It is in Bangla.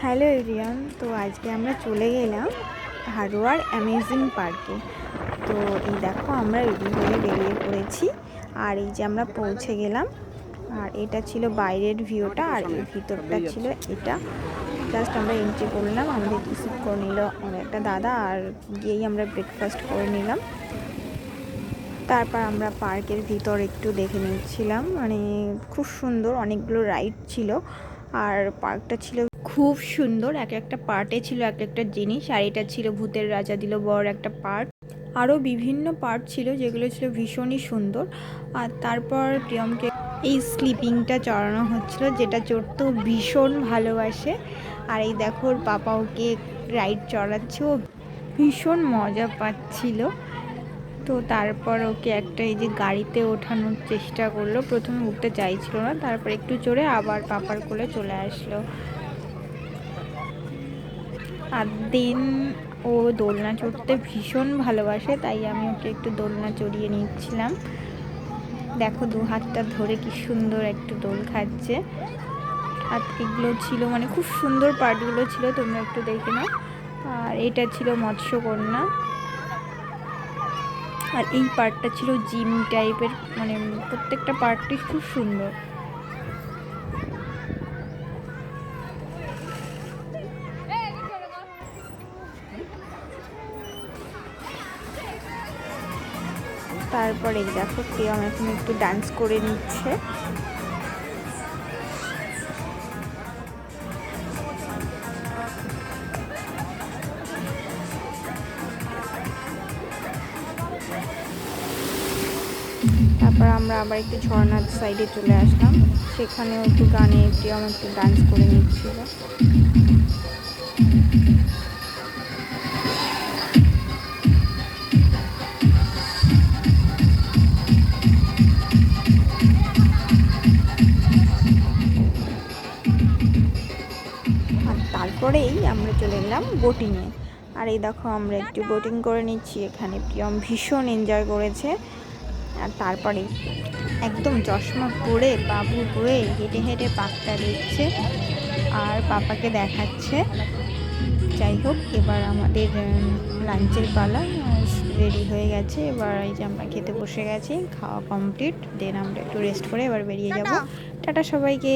হ্যালো এভরিওয়ান, তো আজকে আমরা চলে গেলাম হারোয়ার অ্যামেজিং পার্কে। তো এই দেখো আমরা রেডি হয়ে বেরিয়ে পড়েছি, আর এই যে আমরা পৌঁছে গেলাম। আর এটা ছিল বাইরের ভিউটা, আর এই ভিতরটা ছিল এটা। জাস্ট আমরা এন্ট্রি করলাম, আমাদের রিসিভ করে নিল আমার একটা দাদা, আর গিয়েই আমরা ব্রেকফাস্ট করে নিলাম। তারপর আমরা পার্কের ভিতর একটু দেখে নিচ্ছিলাম, মানে খুব সুন্দর, অনেকগুলো রাইড ছিল। আর পার্কটা ছিল খুব সুন্দর, এক একটা পার্টে ছিল এক একটা জিনিস। আর এটা ছিল ভূতের রাজা দিল বর একটা পার্ট, আরও বিভিন্ন পার্ট ছিল যেগুলো ছিল ভীষণই সুন্দর। আর তারপর প্রিয়মকে এই স্লিপিংটা চড়ানো হচ্ছিল, যেটা চড়তেও ভীষণ ভালোবাসে। আর এই দেখো ওর পাপা ওকে রাইড চড়াচ্ছে, ও ভীষণ মজা পাচ্ছিল। তো তারপর ওকে একটা এই যে গাড়িতে ওঠানোর চেষ্টা করলো, প্রথমে উঠতে চাইছিল না, তারপর একটু চড়ে আবার পাপার কোলে চলে আসলো। আর দিন ও দোলনা চড়তে ভীষণ ভালোবাসে, তাই আমি ওকে একটু দোলনা চড়িয়ে নিচ্ছিলাম। দেখো দু হাতটা ধরে কি সুন্দর একটু দোল খাচ্ছে। আর এগুলো ছিল মানে খুব সুন্দর পার্টগুলো ছিল, তোমরা একটু দেখে নাও। আর এটা ছিল মৎস্যকন্যা, আর এই পার্টটা ছিল জিম টাইপের, মানে প্রত্যেকটা পার্টই খুব সুন্দর। তারপরে দেখো প্রিয়ম এখন একটু ডান্স করে নিচ্ছে। তারপর আমরা আবার একটু ঝর্ণার সাইডে চলে আসলাম, সেখানেও একটু গানে প্রিয়ম একটু ডান্স করে নিচ্ছিল। আর তারপরেই আমরা চলে গেলাম বোটিংয়ে। আর এই দেখো আমরা একটু বোটিং করে নিচ্ছি, এখানে প্রিয়ম ভীষণ এনজয় করেছে। আর তারপরে একদম চশমা পরে বাবু হয়ে হেঁটে হেঁটে পার্কটা দেখছে আর পাপাকে দেখাচ্ছে। যাই হোক, এবার আমাদের লাঞ্চের পালা রেডি হয়ে গেছে। এবার এই যে আমরা খেতে বসে গেছি, খাওয়া কমপ্লিট, দেন আমরা একটু রেস্ট করে এবার বেরিয়ে যাব। টাটা সবাইকে।